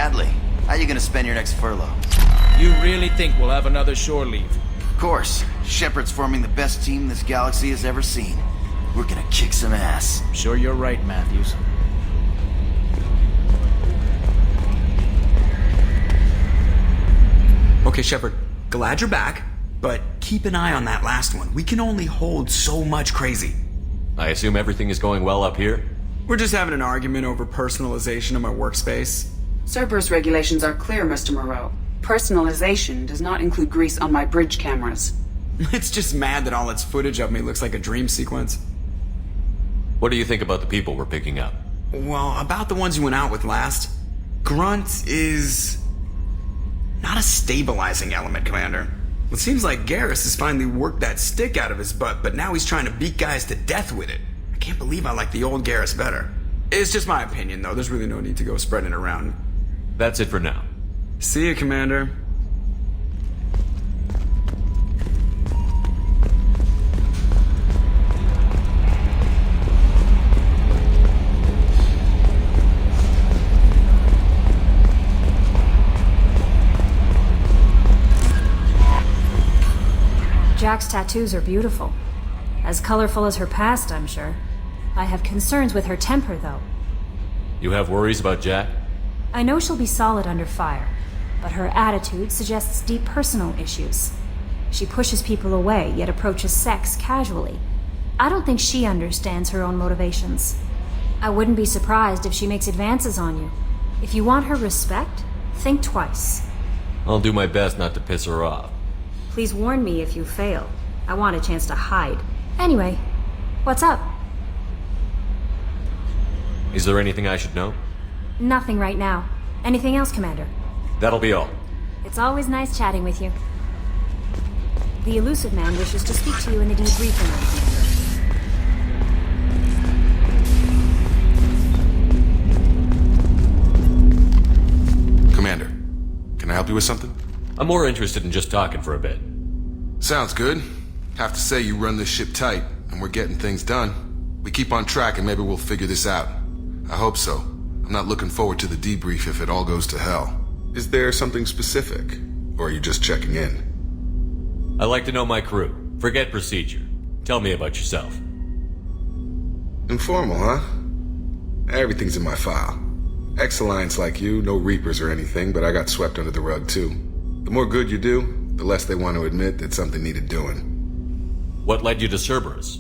Bradley, how you gonna spend your next furlough? You really think we'll have another shore leave? Of course. Shepard's forming the best team this galaxy has ever seen. We're gonna kick some ass. Sure you're right, Matthews. Okay, Shepard, glad you're back, but keep an eye on that last one. We can only hold so much crazy. I assume everything is going well up here? We're just having an argument over personalization of my workspace. Cerberus regulations are clear, Mr. Moreau. Personalization does not include grease on my bridge cameras. It's just mad that all its footage of me looks like a dream sequence. What do you think about the people we're picking up? Well, about the ones you went out with last, Grunt is not a stabilizing element, Commander. It seems like Garrus has finally worked that stick out of his butt, but now he's trying to beat guys to death with it. I can't believe I like the old Garrus better. It's just my opinion, though. There's really no need to go spreading it around. That's it for now. See you, Commander. Jack's tattoos are beautiful. As colorful as her past, I'm sure. I have concerns with her temper, though. You have worries about Jack? I know she'll be solid under fire, but her attitude suggests deep personal issues. She pushes people away, yet approaches sex casually. I don't think she understands her own motivations. I wouldn't be surprised if she makes advances on you. If you want her respect, think twice. I'll do my best not to piss her off. Please warn me if you fail. I want a chance to hide. Anyway, what's up? Is there anything I should know? Nothing right now. Anything else, Commander? That'll be all. It's always nice chatting with you. The Elusive Man wishes to speak to you in the debriefing room, Commander. Commander, can I help you with something? I'm more interested in just talking for a bit. Sounds good. Have to say you run this ship tight, and we're getting things done. We keep on track and maybe we'll figure this out. I hope so. I'm not looking forward to the debrief if it all goes to hell. Is there something specific? Or are you just checking in? I like to know my crew. Forget procedure. Tell me about yourself. Informal, huh? Everything's in my file. Ex-Alliance like you, no Reapers or anything, but I got swept under the rug too. The more good you do, the less they want to admit that something needed doing. What led you to Cerberus?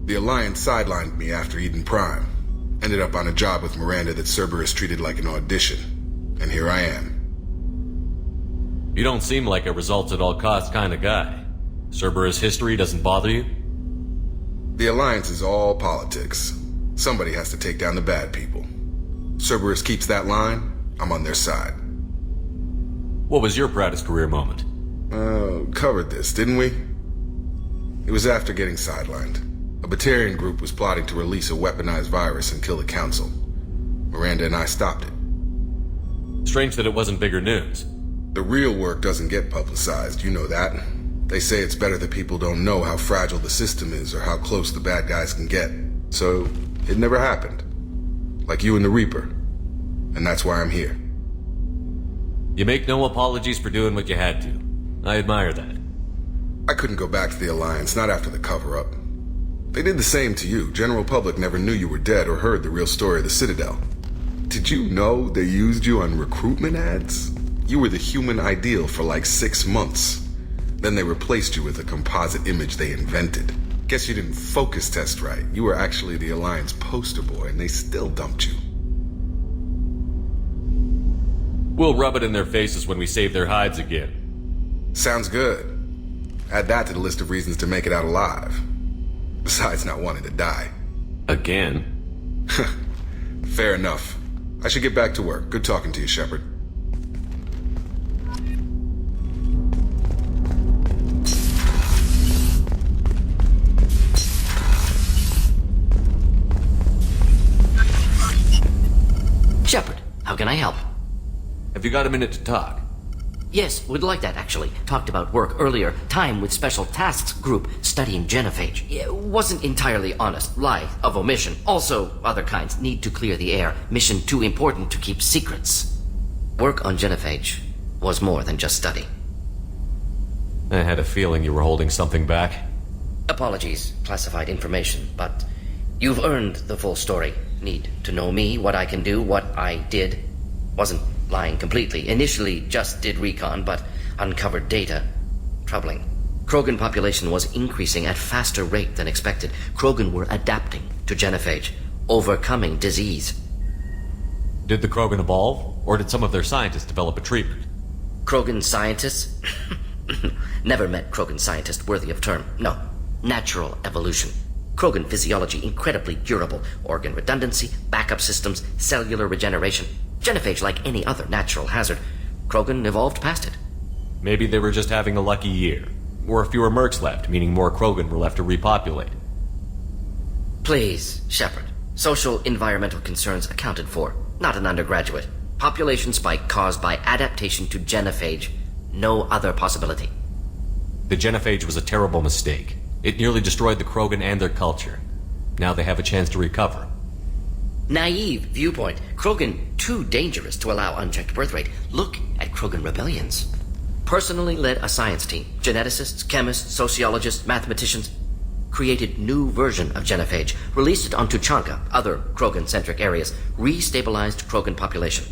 The Alliance sidelined me after Eden Prime. Ended up on a job with Miranda that Cerberus treated like an audition. And here I am. You don't seem like a results-at-all-costs kind of guy. Cerberus history doesn't bother you? The Alliance is all politics. Somebody has to take down the bad people. Cerberus keeps that line, I'm on their side. What was your proudest career moment? Covered this, didn't we? It was after getting sidelined. A Batarian group was plotting to release a weaponized virus and kill the Council. Miranda and I stopped it. Strange that it wasn't bigger news. The real work doesn't get publicized, you know that. They say it's better that people don't know how fragile the system is or how close the bad guys can get. So, it never happened. Like you and the Reaper. And that's why I'm here. You make no apologies for doing what you had to. I admire that. I couldn't go back to the Alliance, not after the cover-up. They did the same to you. General public never knew you were dead or heard the real story of the Citadel. Did you know they used you on recruitment ads? You were the human ideal for like 6 months. Then they replaced you with a composite image they invented. Guess you didn't focus test right. You were actually the Alliance poster boy, and they still dumped you. We'll rub it in their faces when we save their hides again. Sounds good. Add that to the list of reasons to make it out alive. Besides not wanting to die. Again? Fair enough. I should get back to work. Good talking to you, Shepard. Shepard, how can I help? Have you got a minute to talk? Yes, would like that actually. Talked about work earlier. Time with Special Tasks Group studying genophage. It wasn't entirely honest. Lie of omission. Also, other kinds need to clear the air. Mission too important to keep secrets. Work on genophage was more than just study. I had a feeling you were holding something back. Apologies, classified information, but you've earned the full story. Need to know me, what I can do, what I did. Wasn't lying completely. Initially just did recon, but uncovered data. Troubling. Krogan population was increasing at faster rate than expected. Krogan were adapting to genophage, overcoming disease. Did the Krogan evolve, or did some of their scientists develop a treatment? Krogan scientists? Never met Krogan scientist worthy of term. No. Natural evolution. Krogan physiology incredibly durable. Organ redundancy, backup systems, cellular regeneration. Genophage like any other natural hazard. Krogan evolved past it. Maybe they were just having a lucky year. Or fewer mercs left, meaning more Krogan were left to repopulate. Please, Shepard. Social environmental concerns accounted for. Not an undergraduate. Population spike caused by adaptation to genophage. No other possibility. The genophage was a terrible mistake. It nearly destroyed the Krogan and their culture. Now they have a chance to recover. Naive viewpoint. Krogan too dangerous to allow unchecked birth rate. Look at Krogan rebellions. Personally led a science team. Geneticists, chemists, sociologists, mathematicians. Created new version of genophage. Released it on Tuchanka, other Krogan-centric areas. Restabilized Krogan population.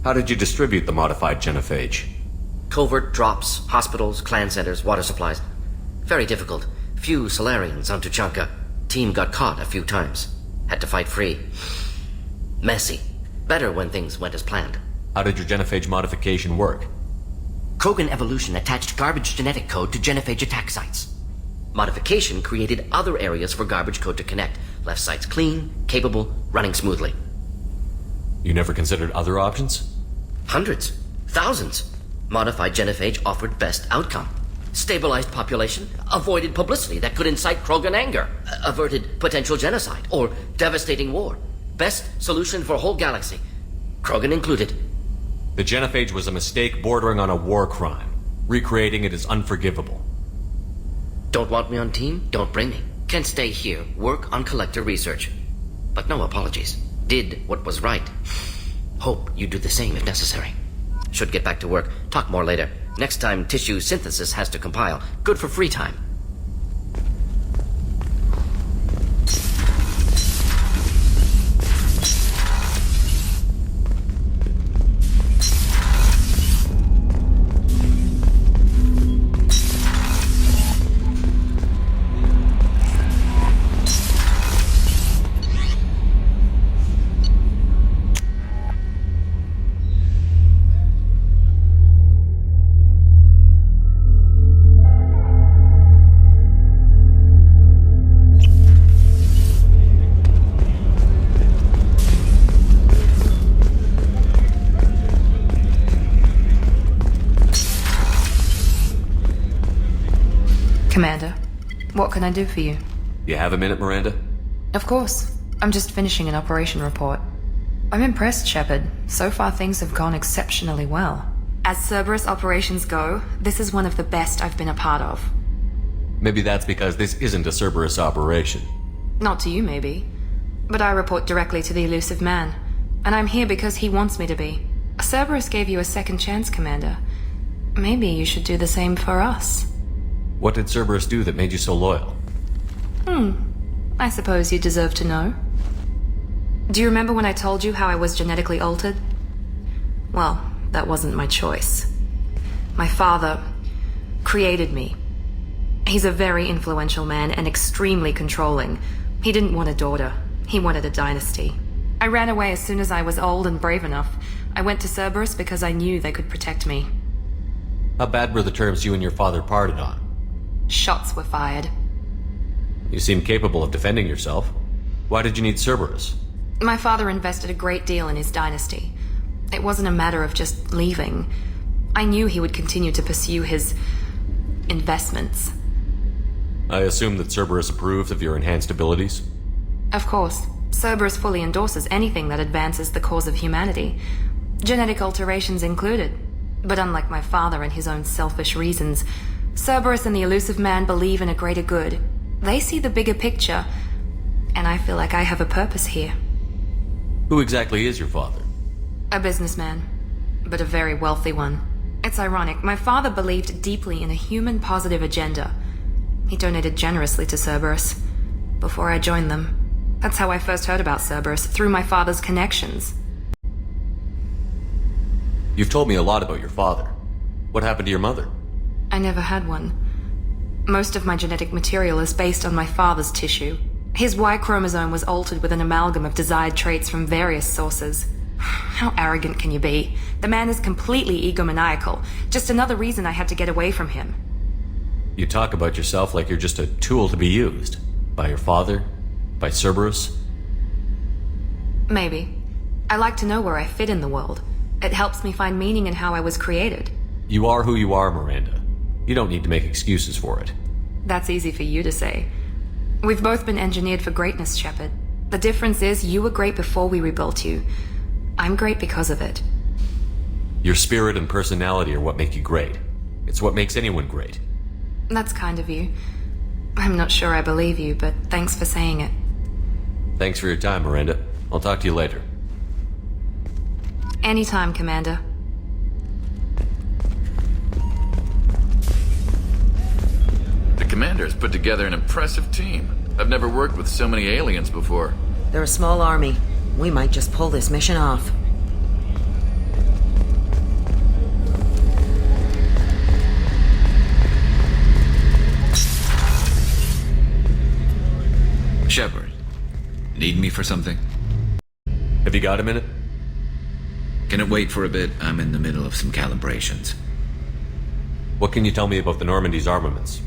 How did you distribute the modified genophage? Covert drops, hospitals, clan centers, water supplies. Very difficult. Few Solarians on Tuchanka. Team got caught a few times. Had to fight free. Messy. Better when things went as planned. How did your genophage modification work? Krogan evolution attached garbage genetic code to genophage attack sites. Modification created other areas for garbage code to connect. Left sites clean, capable, running smoothly. You never considered other options? Hundreds. Thousands. Modified genophage offered best outcome. Stabilized population, avoided publicity that could incite Krogan anger, averted potential genocide, or devastating war. Best solution for whole galaxy. Krogan included. The genophage was a mistake bordering on a war crime. Recreating it is unforgivable. Don't want me on team? Don't bring me. Can stay here, work on collector research. But no apologies. Did what was right. Hope you do the same if necessary. Should get back to work. Talk more later. Next time tissue synthesis has to compile. Good for free time. Commander, what can I do for you? You have a minute, Miranda? Of course. I'm just finishing an operation report. I'm impressed, Shepard. So far things have gone exceptionally well. As Cerberus operations go, this is one of the best I've been a part of. Maybe that's because this isn't a Cerberus operation. Not to you, maybe. But I report directly to the elusive man. And I'm here because he wants me to be. Cerberus gave you a second chance, Commander. Maybe you should do the same for us. What did Cerberus do that made you so loyal? I suppose you deserve to know. Do you remember when I told you how I was genetically altered? Well, that wasn't my choice. My father created me. He's a very influential man and extremely controlling. He didn't want a daughter. He wanted a dynasty. I ran away as soon as I was old and brave enough. I went to Cerberus because I knew they could protect me. How bad were the terms you and your father parted on? Shots were fired. You seem capable of defending yourself. Why did you need Cerberus? My father invested a great deal in his dynasty. It wasn't a matter of just leaving. I knew he would continue to pursue his investments. I assume that Cerberus approved of your enhanced abilities? Of course. Cerberus fully endorses anything that advances the cause of humanity. Genetic alterations included. But unlike my father and his own selfish reasons, Cerberus and the elusive man believe in a greater good. They see the bigger picture, and I feel like I have a purpose here. Who exactly is your father? A businessman, but a very wealthy one. It's ironic, my father believed deeply in a human-positive agenda. He donated generously to Cerberus before I joined them. That's how I first heard about Cerberus, through my father's connections. You've told me a lot about your father. What happened to your mother? I never had one. Most of my genetic material is based on my father's tissue. His Y chromosome was altered with an amalgam of desired traits from various sources. How arrogant can you be? The man is completely egomaniacal. Just another reason I had to get away from him. You talk about yourself like you're just a tool to be used. By your father? By Cerberus? Maybe. I like to know where I fit in the world. It helps me find meaning in how I was created. You are who you are, Miranda. You don't need to make excuses for it. That's easy for you to say. We've both been engineered for greatness, Shepard. The difference is you were great before we rebuilt you. I'm great because of it. Your spirit and personality are what make you great. It's what makes anyone great. That's kind of you. I'm not sure I believe you, but thanks for saying it. Thanks for your time, Miranda. I'll talk to you later. Anytime, Commander. The Commander's put together an impressive team. I've never worked with so many aliens before. They're a small army. We might just pull this mission off. Shepard, need me for something? Have you got a minute? Can it wait for a bit? I'm in the middle of some calibrations. What can you tell me about the Normandy's armaments?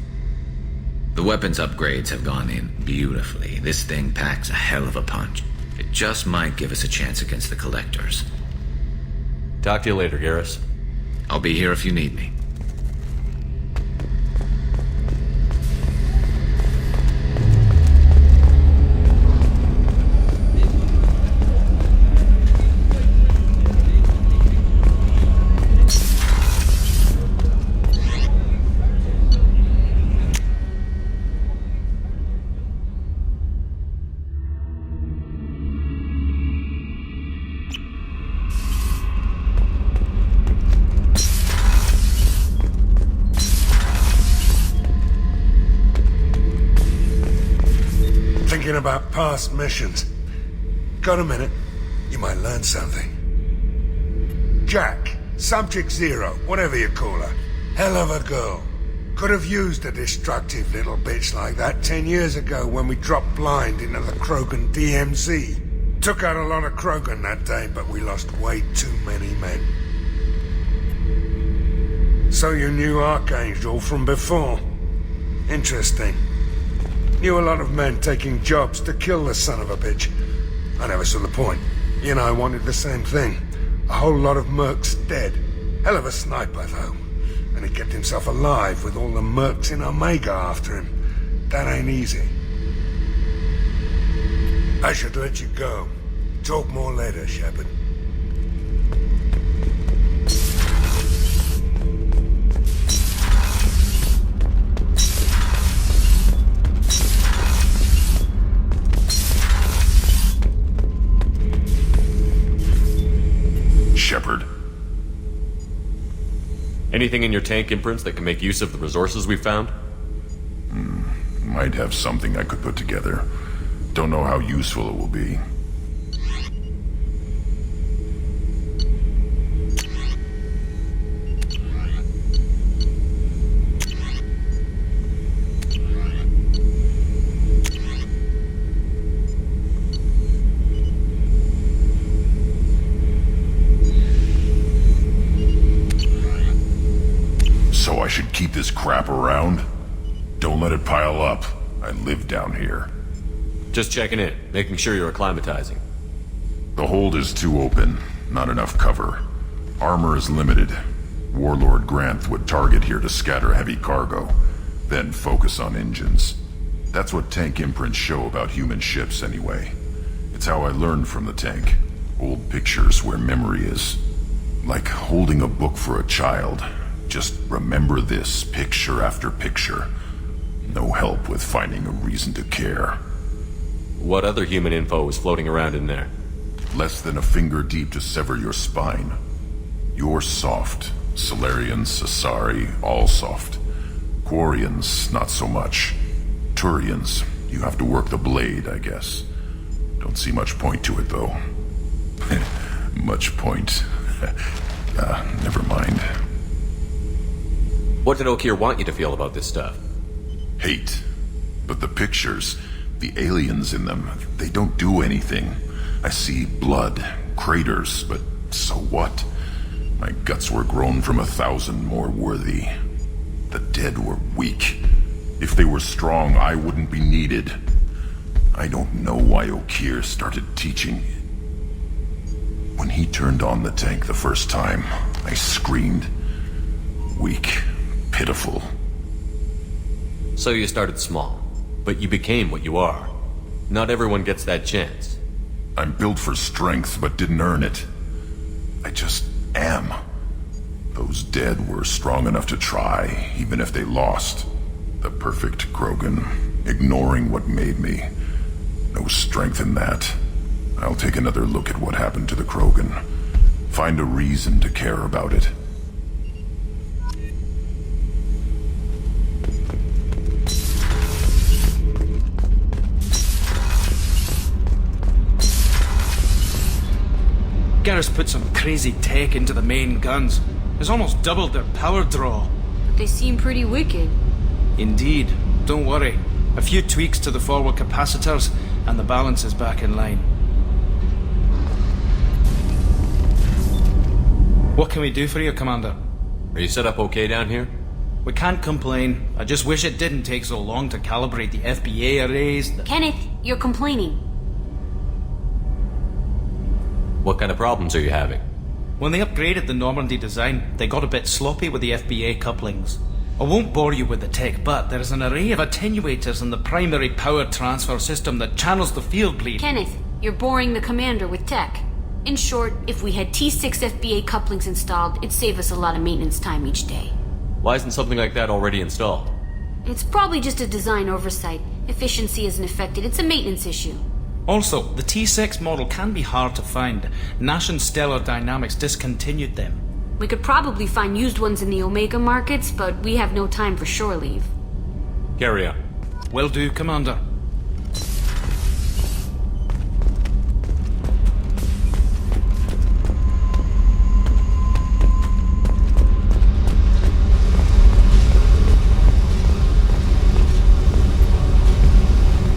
The weapons upgrades have gone in beautifully. This thing packs a hell of a punch. It just might give us a chance against the Collectors. Talk to you later, Garrus. I'll be here if you need me. Thinking about past missions. Got a minute? You might learn something. Jack, Subject Zero, whatever you call her. Hell of a girl. Could have used a destructive little bitch like that 10 years ago when we dropped blind into the Krogan DMZ. Took out a lot of Krogan that day, but we lost way too many men. So you knew Archangel from before? Interesting. Knew a lot of men taking jobs to kill the son of a bitch. I never saw the point. You and I wanted the same thing. A whole lot of mercs dead. Hell of a sniper, though. And he kept himself alive with all the mercs in Omega after him. That ain't easy. I should let you go. Talk more later, Shepard. Shepard. Anything in your tank imprints that can make use of the resources we found? Might have something I could put together. Don't know how useful it will be. So I should keep this crap around? Don't let it pile up. I live down here. Just checking in, making sure you're acclimatizing. The hold is too open. Not enough cover. Armor is limited. Warlord Granth would target here to scatter heavy cargo, then focus on engines. That's what tank imprints show about human ships anyway. It's how I learned from the tank. Old pictures where memory is. Like holding a book for a child. Just remember this, picture after picture. No help with finding a reason to care. What other human info was floating around in there? less than a finger deep to sever your spine. You're soft. Solarians, Asari, all soft. Quarians, not so much. Turians, you have to work the blade, I guess. Don't see much point to it, though. Much point. Never mind. What did Okir want you to feel about this stuff? Hate. But the pictures, the aliens in them, they don't do anything. I see blood, craters, but so what? My guts were grown from 1,000 more worthy. The dead were weak. If they were strong, I wouldn't be needed. I don't know why Okir started teaching. When he turned on the tank the first time, I screamed. Weak, pitiful. So you started small, but you became what you are. Not everyone gets that chance. I'm built for strength, but didn't earn it. I just am. Those dead were strong enough to try, even if they lost. The perfect Krogan, ignoring what made me. No strength in that. I'll take another look at what happened to the Krogan. Find a reason to care about it. Garrus put some crazy tech into the main guns. It's almost doubled their power draw. But they seem pretty wicked. Indeed. Don't worry. A few tweaks to the forward capacitors, and the balance is back in line. What can we do for you, Commander? Are you set up okay down here? We can't complain. I just wish it didn't take so long to calibrate the FBA arrays. Kenneth, you're complaining. What kind of problems are you having? When they upgraded the Normandy design, they got a bit sloppy with the FBA couplings. I won't bore you with the tech, but there is an array of attenuators in the primary power transfer system that channels the field bleed. Kenneth, you're boring the commander with tech. In short, if we had T6 FBA couplings installed, it'd save us a lot of maintenance time each day. Why isn't something like that already installed? It's probably just a design oversight. Efficiency isn't affected, it's a maintenance issue. Also, the T6 model can be hard to find. Nash and Stellar Dynamics discontinued them. We could probably find used ones in the Omega markets, but we have no time for shore leave. Carry on. Will do, Commander.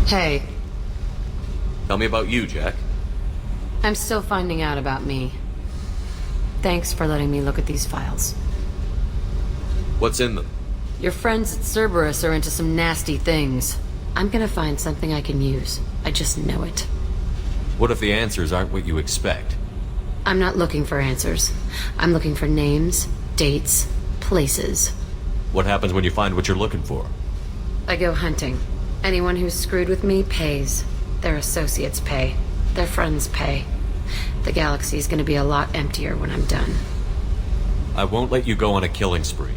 Hey, Tell me about you, Jack. I'm still finding out about me. Thanks for letting me look at these files. What's in them? Your friends at Cerberus are into some nasty things. I'm gonna find something I can use. I just know it. What if the answers aren't what you expect? I'm not looking for answers. I'm looking for names, dates, places. What happens when you find what you're looking for? I go hunting. Anyone who's screwed with me pays. Their associates pay. Their friends pay. The galaxy's gonna be a lot emptier when I'm done. I won't let you go on a killing spree.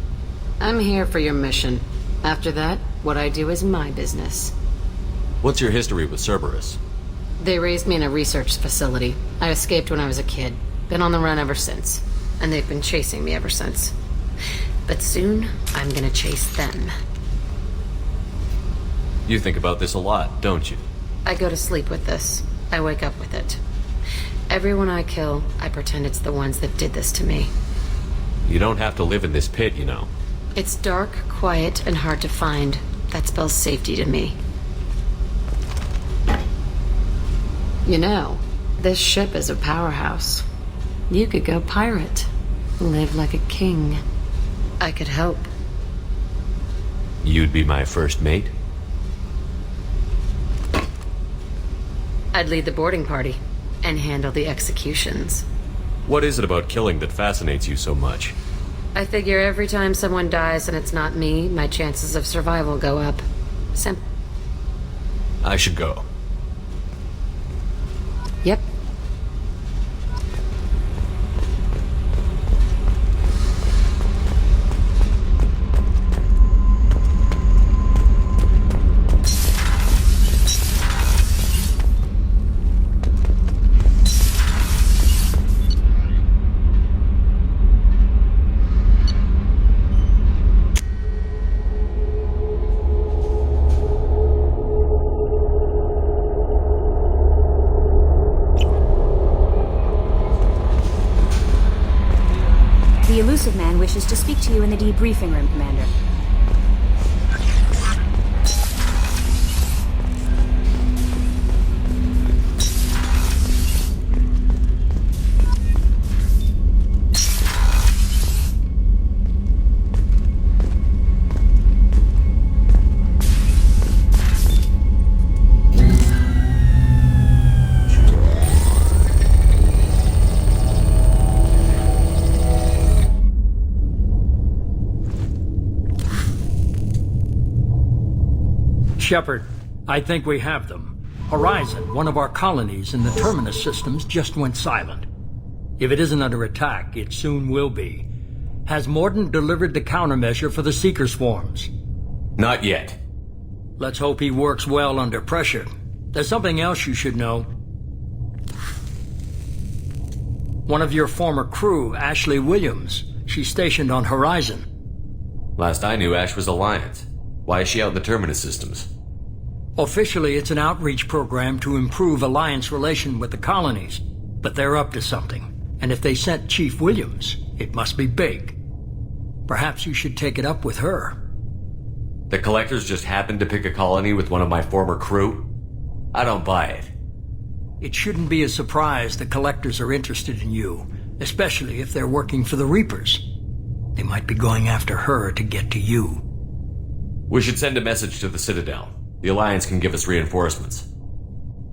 I'm here for your mission. After that, what I do is my business. What's your history with Cerberus? They raised me in a research facility. I escaped when I was a kid. Been on the run ever since. And they've been chasing me ever since. But soon, I'm gonna chase them. You think about this a lot, don't you? I go to sleep with this. I wake up with it. Everyone I kill, I pretend it's the ones that did this to me. You don't have to live in this pit, you know. It's dark, quiet, and hard to find. That spells safety to me. You know, this ship is a powerhouse. You could go pirate. Live like a king. I could help. You'd be my first mate? I'd lead the boarding party and handle the executions. What is it about killing that fascinates you so much? I figure every time someone dies and it's not me, my chances of survival go up. I should go. Yep. elusive man wishes to speak to you in the debriefing room, Commander. Shepard, I think we have them. Horizon, one of our colonies in the Terminus systems, just went silent. If it isn't under attack, it soon will be. Has Mordant delivered the countermeasure for the Seeker swarms? Not yet. Let's hope he works well under pressure. There's something else you should know. One of your former crew, Ashley Williams, she's stationed on Horizon. Last I knew, Ash was Alliance. Why is she out in the Terminus systems? Officially, it's an outreach program to improve Alliance relation with the colonies. But they're up to something. And if they sent Chief Williams, it must be big. Perhaps you should take it up with her. The Collectors just happened to pick a colony with one of my former crew? I don't buy it. It shouldn't be a surprise the Collectors are interested in you, especially if they're working for the Reapers. They might be going after her to get to you. We should send a message to the Citadel. The Alliance can give us reinforcements.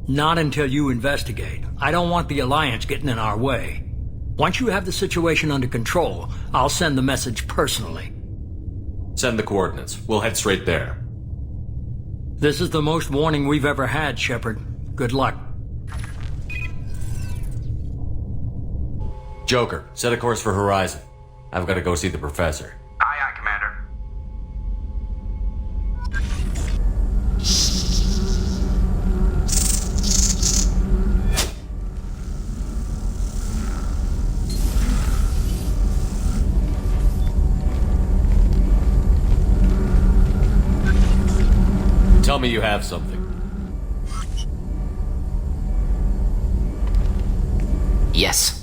Not until you investigate. I don't want the Alliance getting in our way. Once you have the situation under control, I'll send the message personally. Send the coordinates. We'll head straight there. This is the most warning we've ever had, Shepard. Good luck. Joker, set a course for Horizon. I've got to go see the Professor. Aye, aye, Commander. Tell me you have something. Yes.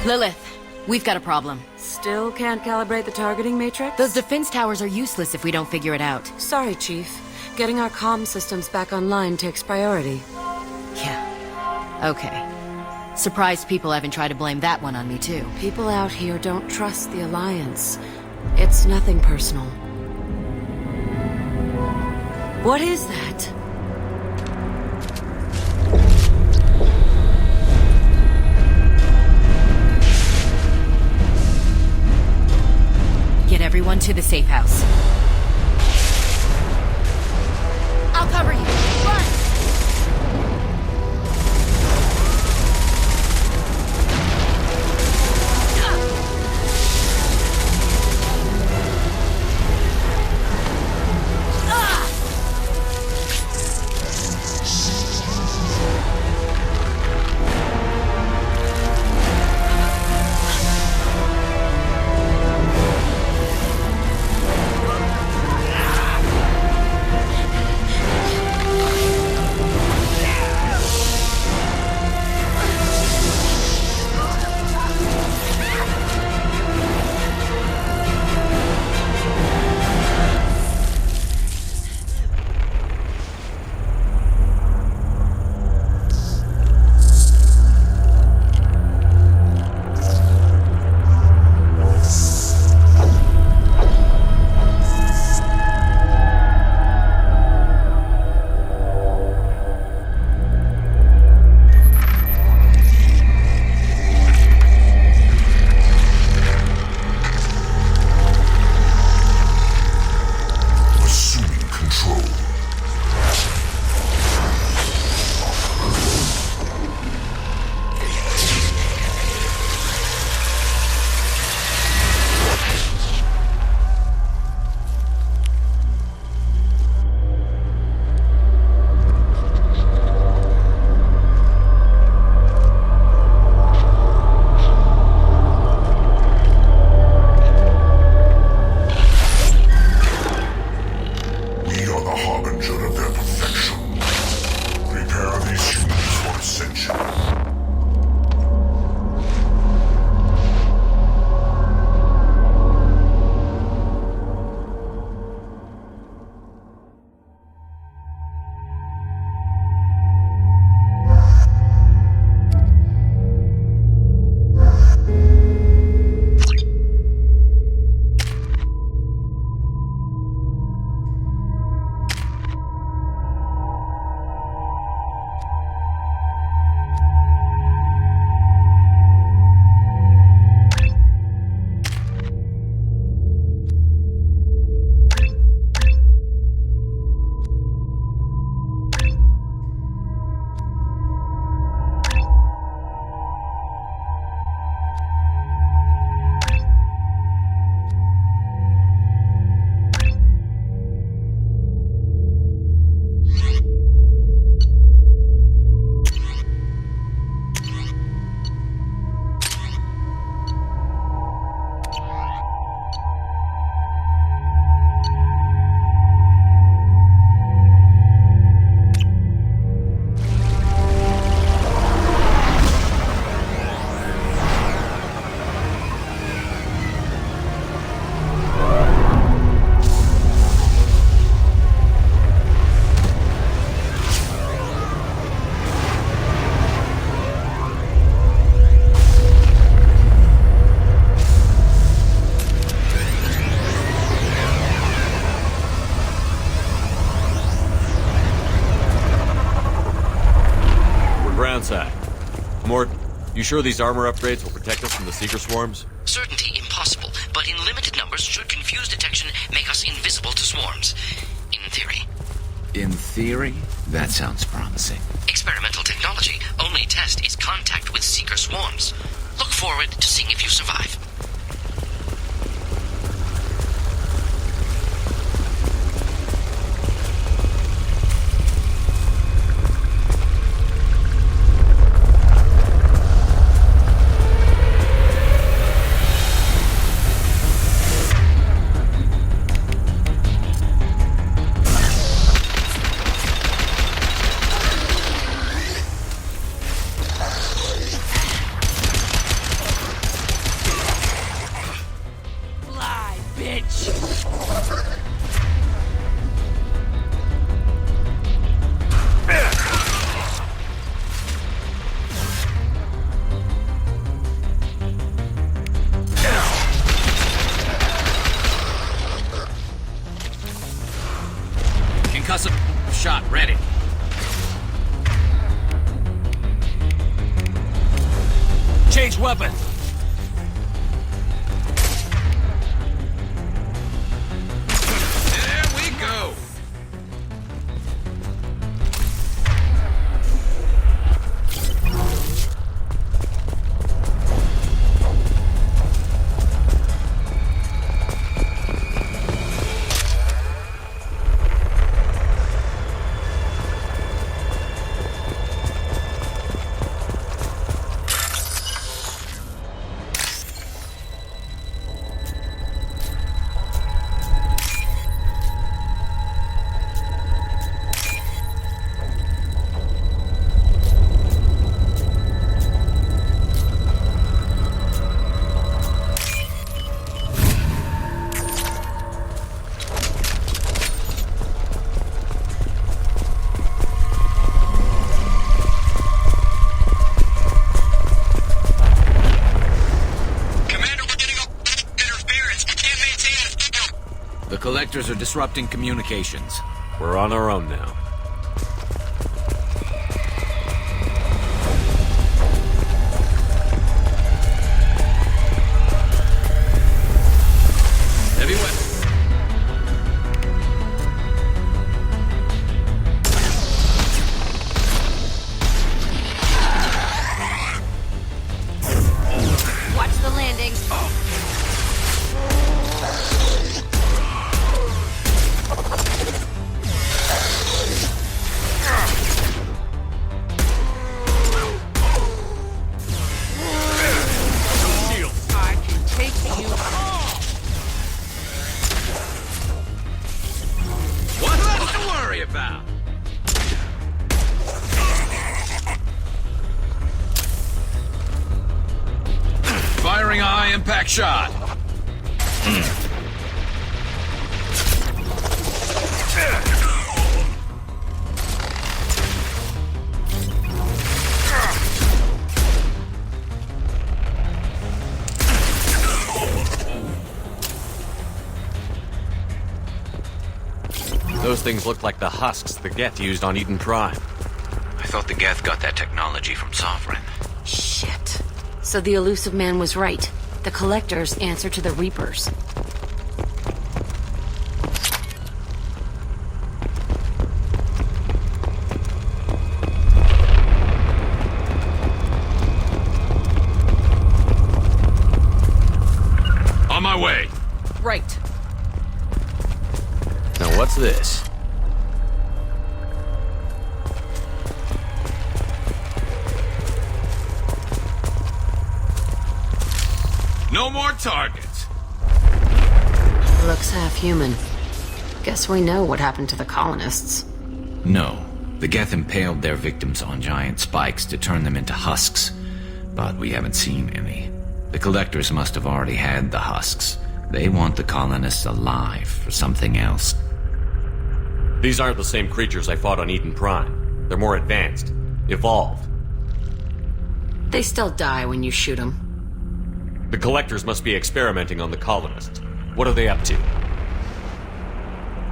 Lilith, we've got a problem. Still can't calibrate the targeting matrix? Those defense towers are useless if we don't figure it out. Sorry, Chief. Getting our comm systems back online takes priority. Yeah. Okay. Surprised people haven't tried to blame that one on me, too. People out here don't trust the Alliance. It's nothing personal. What is that? Get everyone to the safe house. I'll cover you. Run! torture of their perfection. Prepare these humans for ascension. Mort, you sure these armor upgrades will protect us from the Seeker swarms? Certainty impossible, but in limited numbers should confuse detection make us invisible to swarms. In theory. In theory? That sounds promising. Experimental technology. Only test is contact with Seeker swarms. Look forward to seeing if you survive. Shot ready. Change weapon. There we go. The collectors are disrupting communications. We're on our own now. Heavy weapon. Watch the landing. valve. Firing a high-impact shot. Those things look like the husks the Geth used on Eden Prime. I thought the Geth got that technology from Sovereign. Shit. So the elusive man was right. The Collectors answer to the Reapers. On my way. Right. Now what's this? No more targets. Looks half human. Guess we know what happened to the colonists. No. The Geth impaled their victims on giant spikes to turn them into husks. But we haven't seen any. The Collectors must have already had the husks. They want the colonists alive for something else. These aren't the same creatures I fought on Eden Prime. They're more advanced. Evolved. They still die when you shoot them. The Collectors must be experimenting on the colonists. What are they up to?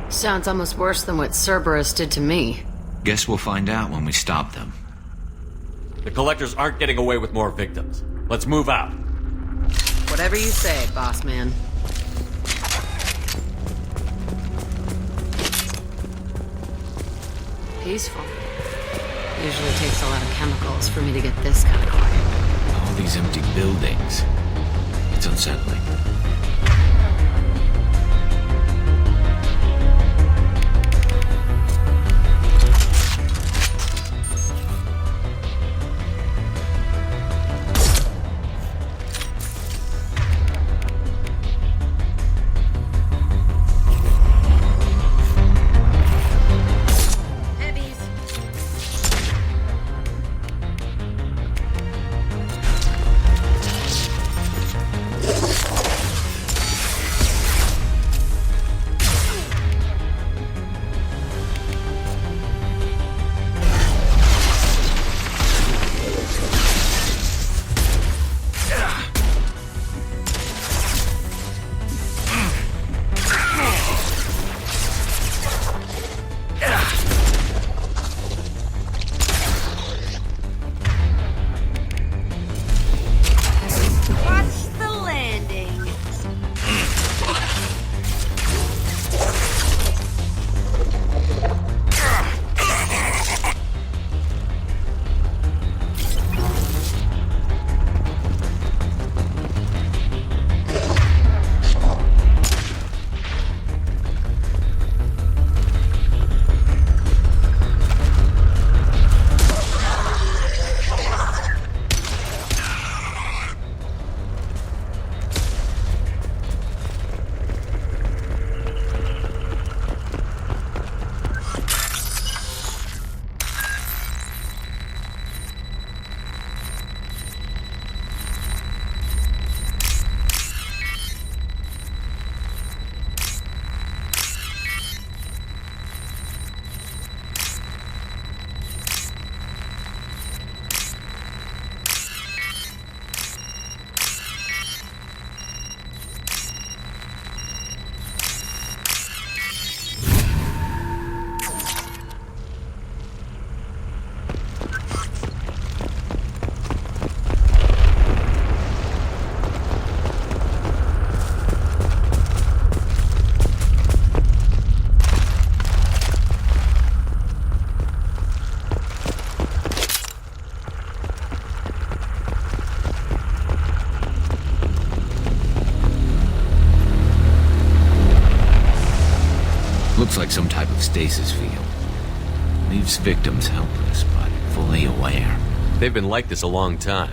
Sounds almost worse than what Cerberus did to me. Guess we'll find out when we stop them. The Collectors aren't getting away with more victims. Let's move out. Whatever you say, boss man. Peaceful. Usually takes a lot of chemicals for me to get this kind of quiet. All these empty buildings. It's unsettling. Looks like some type of stasis field. Leaves victims helpless, but fully aware. They've been like this a long time.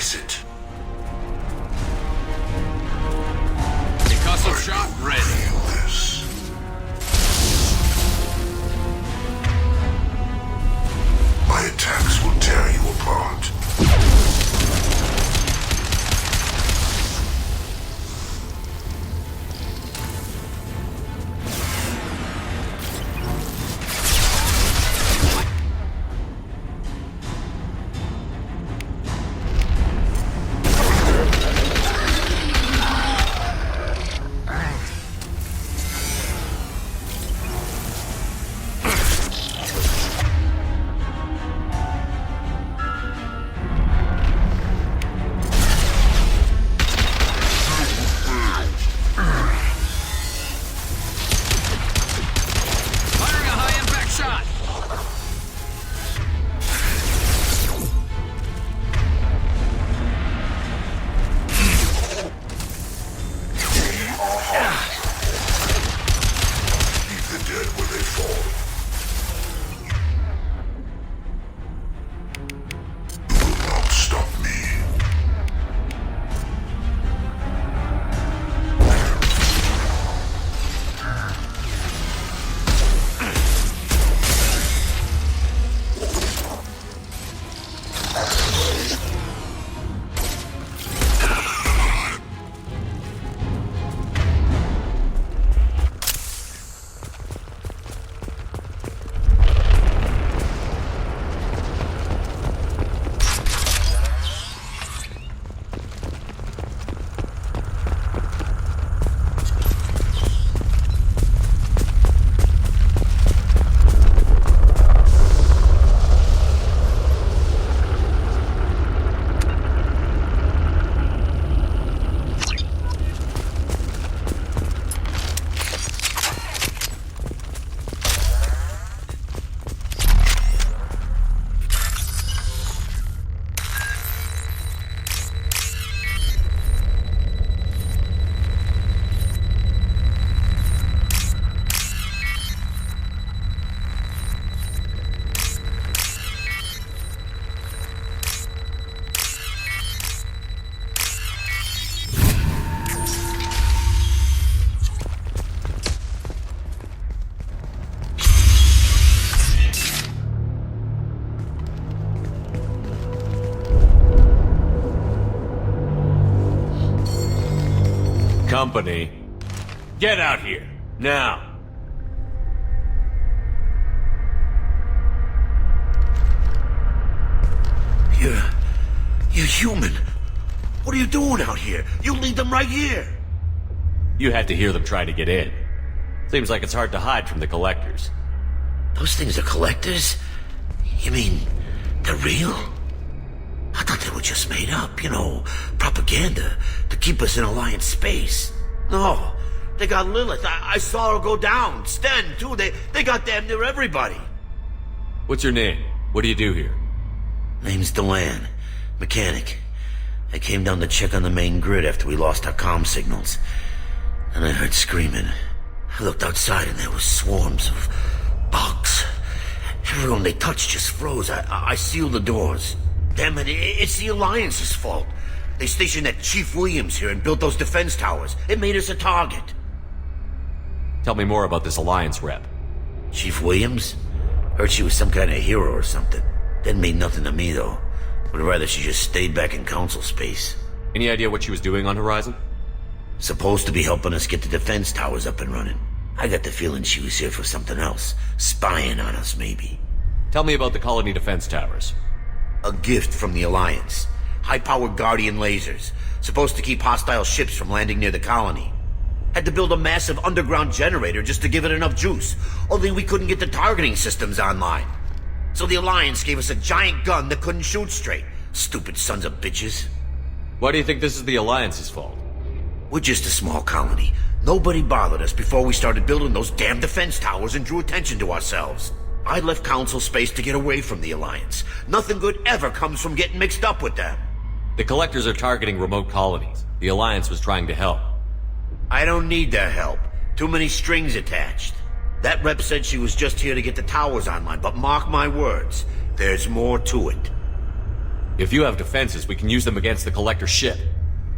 is it? Concussive shot ready. My attacks will tear you apart. Company, get out here, now! You're human. What are you doing out here? You lead them right here. You had to hear them trying to get in. Seems like it's hard to hide from the collectors. Those things are collectors? You mean, they're real? I thought they were just made up, propaganda to keep us in Alliance space. No, they got Lilith. I saw her go down. Sten, too. They got damn near everybody. What's your name? What do you do here? Name's Delan. Mechanic. I came down to check on the main grid after we lost our comm signals. And I heard screaming. I looked outside and there were swarms of bugs. Everyone they touched just froze. I sealed the doors. Damn it, it's the Alliance's fault. They stationed that Chief Williams here and built those defense towers. It made us a target. Tell me more about this Alliance rep. Chief Williams? Heard she was some kind of hero or something. Didn't mean nothing to me, though. Would rather she just stayed back in Council space. Any idea what she was doing on Horizon? Supposed to be helping us get the defense towers up and running. I got the feeling she was here for something else. Spying on us, maybe. Tell me about the colony defense towers. A gift from the Alliance. High-powered Guardian lasers. Supposed to keep hostile ships from landing near the colony. Had to build a massive underground generator just to give it enough juice. Only we couldn't get the targeting systems online. So the Alliance gave us a giant gun that couldn't shoot straight. Stupid sons of bitches. Why do you think this is the Alliance's fault? We're just a small colony. Nobody bothered us before we started building those damn defense towers and drew attention to ourselves. I left Council space to get away from the Alliance. Nothing good ever comes from getting mixed up with them. The Collectors are targeting remote colonies. The Alliance was trying to help. I don't need their help. Too many strings attached. That rep said she was just here to get the towers online, but mark my words, there's more to it. If you have defenses, we can use them against the Collector ship.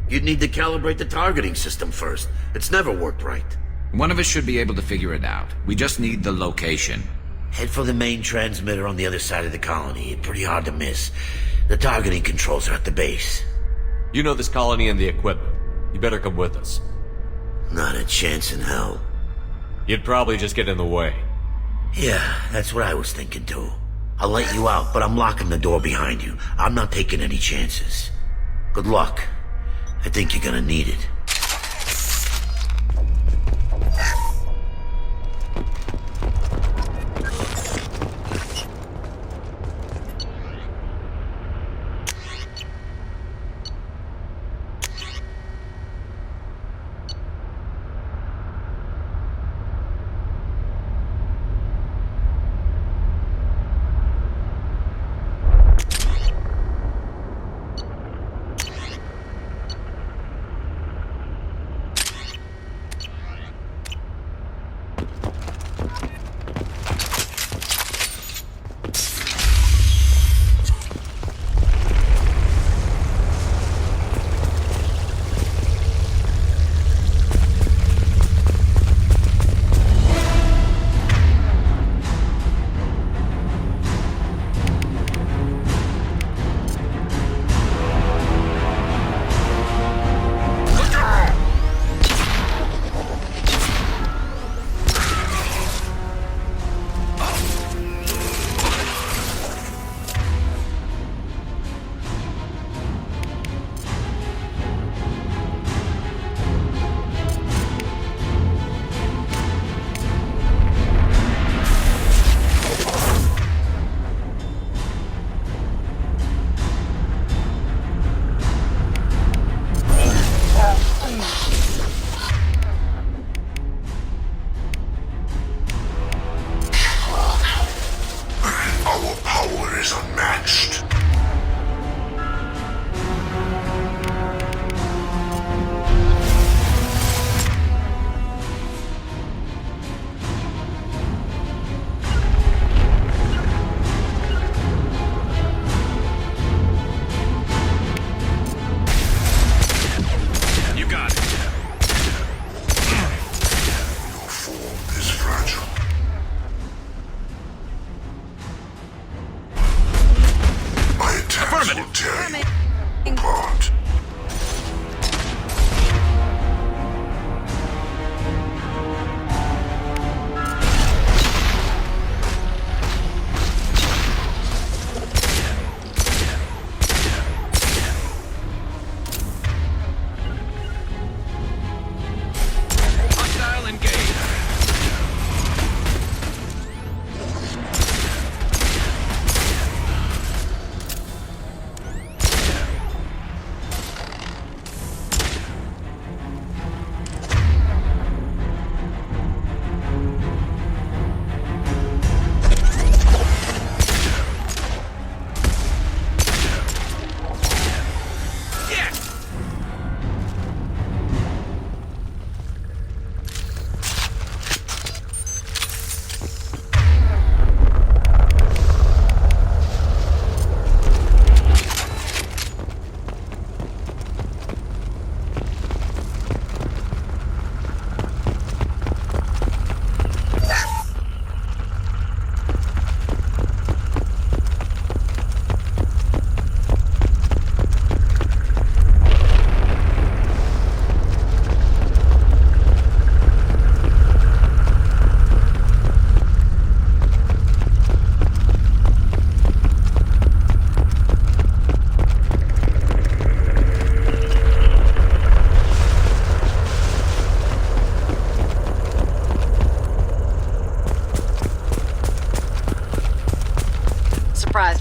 You'd need to calibrate the targeting system first. It's never worked right. One of us should be able to figure it out. We just need the location. Head for the main transmitter on the other side of the colony. Pretty hard to miss. The targeting controls are at the base. You know this colony and the equipment. You better come with us. Not a chance in hell. You'd probably just get in the way. Yeah, that's what I was thinking too. I'll let you out, but I'm locking the door behind you. I'm not taking any chances. Good luck. I think you're gonna need it.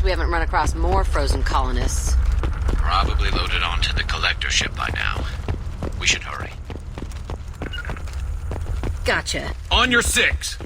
We haven't run across more frozen colonists. Probably loaded onto the Collector ship by now. We should hurry. Gotcha. On your six!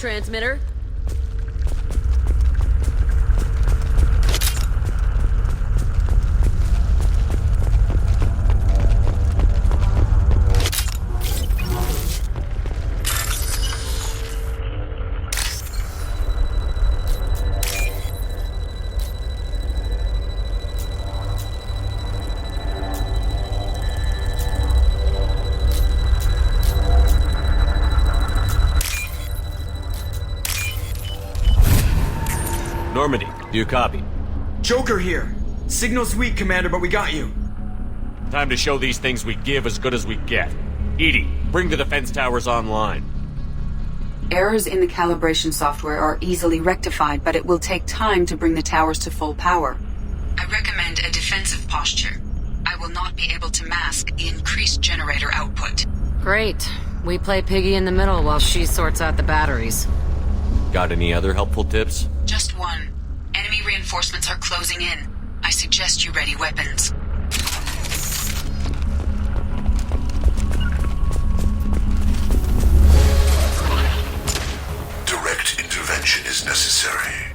transmitter. Normandy, do you copy? Joker here. Signal's weak, Commander, but we got you. Time to show these things we give as good as we get. Edie, bring the defense towers online. Errors in the calibration software are easily rectified, but it will take time to bring the towers to full power. I recommend a defensive posture. I will not be able to mask the increased generator output. Great. We play piggy in the middle while she sorts out the batteries. Got any other helpful tips? Just one. Enemy reinforcements are closing in. I suggest you ready weapons. Direct intervention is necessary.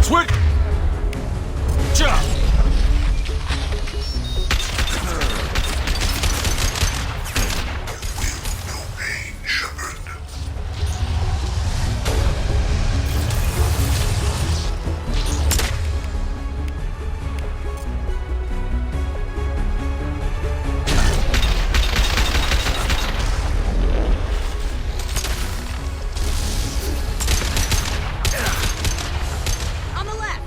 Switch! Jump! No pain, Shepard. On the left!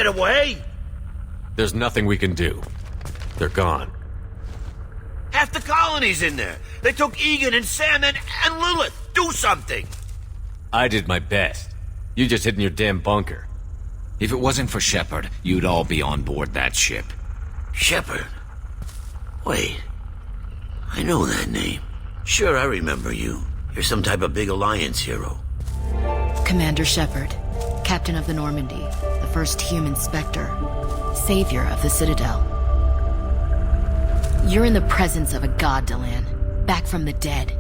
get away? There's nothing we can do. They're gone. Half the colony's in there. They took Egan and Sam and Lilith. Do something. I did my best. You just hid in your damn bunker. If it wasn't for Shepard, you'd all be on board that ship. Shepard? Wait. I know that name. Sure, I remember you. You're some type of big Alliance hero. Commander Shepard, Captain of the Normandy, the first human Spectre, savior of the Citadel. You're in the presence of a god, Delan, back from the dead.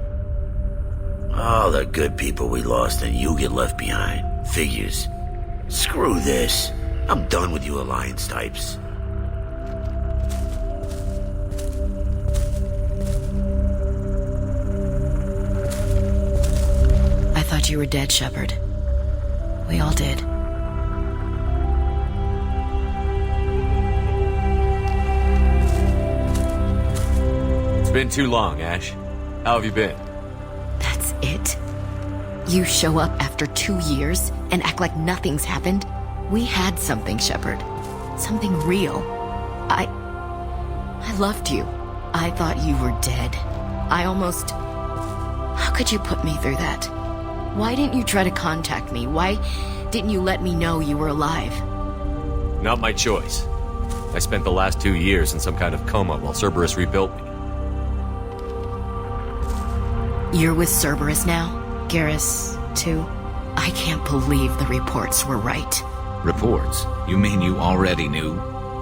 All the good people we lost and you get left behind. Figures. Screw this. I'm done with you Alliance types. I thought you were dead, Shepard. We all did. It's been too long, Ash. How have you been? That's it? You show up after 2 years and act like nothing's happened? We had something, Shepard. Something real. I loved you. I thought you were dead. How could you put me through that? Why didn't you try to contact me? Why didn't you let me know you were alive? Not my choice. I spent the last 2 years in some kind of coma while Cerberus rebuilt me. You're with Cerberus now? Garrus, too? I can't believe the reports were right. Reports? You mean you already knew?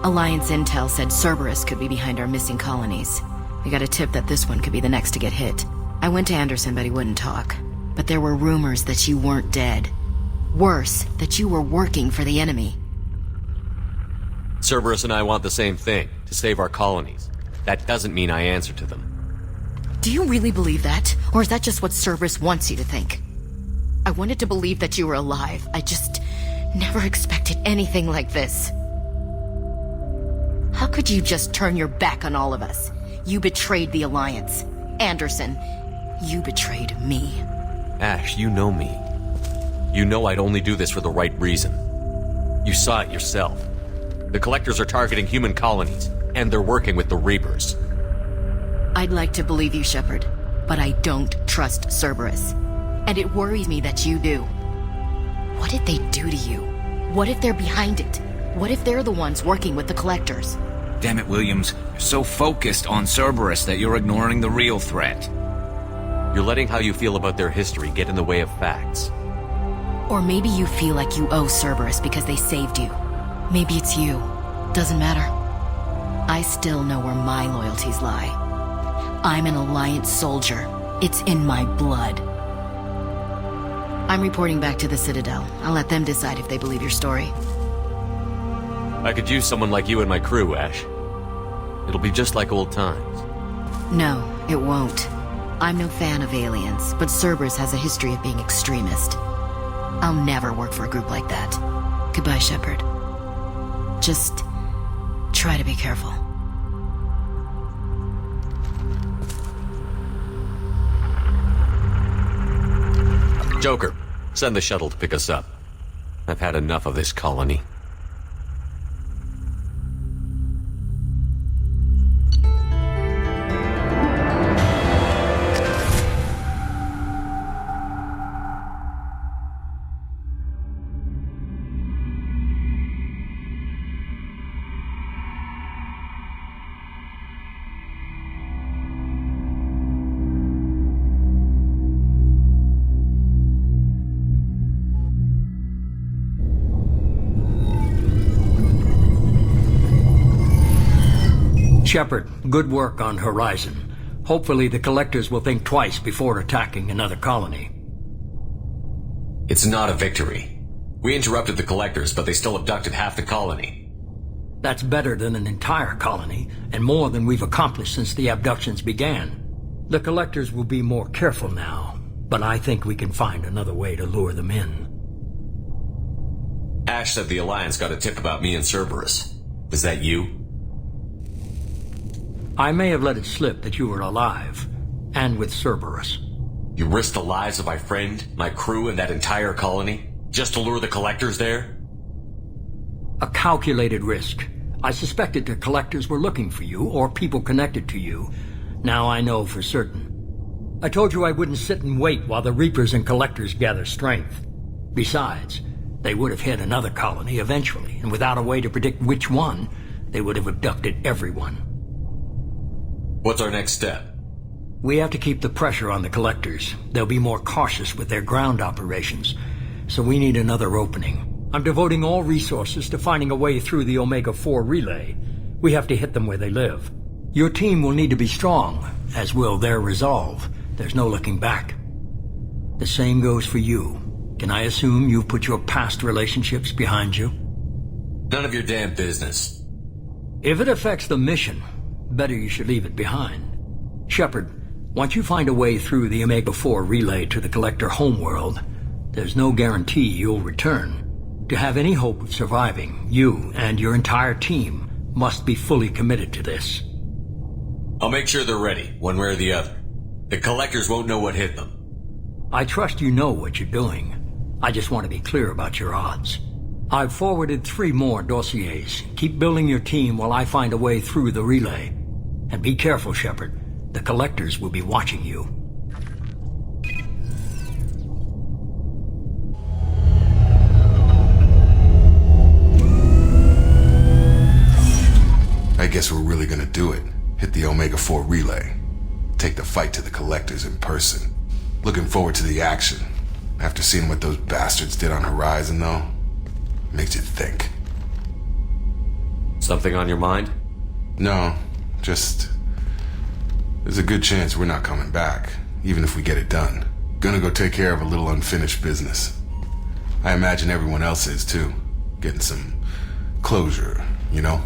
Alliance intel said Cerberus could be behind our missing colonies. We got a tip that this one could be the next to get hit. I went to Anderson, but he wouldn't talk. But there were rumors that you weren't dead. Worse, that you were working for the enemy. Cerberus and I want the same thing, to save our colonies. That doesn't mean I answer to them. Do you really believe that? Or is that just what Cerberus wants you to think? I wanted to believe that you were alive. I just never expected anything like this. How could you just turn your back on all of us? You betrayed the Alliance. Anderson, you betrayed me. Ash, you know me. You know I'd only do this for the right reason. You saw it yourself. The Collectors are targeting human colonies, and they're working with the Reapers. I'd like to believe you, Shepard, but I don't trust Cerberus. And it worries me that you do. What did they do to you? What if they're behind it? What if they're the ones working with the Collectors? Damn it, Williams. You're so focused on Cerberus that you're ignoring the real threat. You're letting how you feel about their history get in the way of facts. Or maybe you feel like you owe Cerberus because they saved you. Maybe it's you. Doesn't matter. I still know where my loyalties lie. I'm an Alliance soldier. It's in my blood. I'm reporting back to the Citadel. I'll let them decide if they believe your story. I could use someone like you in my crew, Ash. It'll be just like old times. No, it won't. I'm no fan of aliens, but Cerberus has a history of being extremist. I'll never work for a group like that. Goodbye, Shepard. Just try to be careful. Joker, send the shuttle to pick us up. I've had enough of this colony. Shepard, good work on Horizon. Hopefully the Collectors will think twice before attacking another colony. It's not a victory. We interrupted the Collectors, but they still abducted half the colony. That's better than an entire colony, and more than we've accomplished since the abductions began. The Collectors will be more careful now, but I think we can find another way to lure them in. Ash said the Alliance got a tip about me and Cerberus. Was that you? I may have let it slip that you were alive, and with Cerberus. You risked the lives of my friend, my crew, and that entire colony, just to lure the Collectors there? A calculated risk. I suspected the collectors were looking for you, or people connected to you. Now I know for certain. I told you I wouldn't sit and wait while the Reapers and collectors gather strength. Besides, they would have hit another colony eventually, and without a way to predict which one, they would have abducted everyone. What's our next step? We have to keep the pressure on the collectors. They'll be more cautious with their ground operations, so we need another opening. I'm devoting all resources to finding a way through the Omega-4 relay. We have to hit them where they live. Your team will need to be strong, as will their resolve. There's no looking back. The same goes for you. Can I assume you've put your past relationships behind you? None of your damn business. If it affects the mission, better you should leave it behind. Shepard, once you find a way through the Omega-4 relay to the Collector homeworld, there's no guarantee you'll return. To have any hope of surviving, you and your entire team must be fully committed to this. I'll make sure they're ready, one way or the other. The Collectors won't know what hit them. I trust you know what you're doing. I just want to be clear about your odds. I've forwarded 3 more dossiers. Keep building your team while I find a way through the relay. And be careful, Shepard. The Collectors will be watching you. I guess we're really gonna do it. Hit the Omega-4 relay. Take the fight to the Collectors in person. Looking forward to the action. After seeing what those bastards did on Horizon, though, makes you think. Something on your mind? No, just... there's a good chance we're not coming back, even if we get it done. Gonna go take care of a little unfinished business. I imagine everyone else is, too. Getting some closure, you know?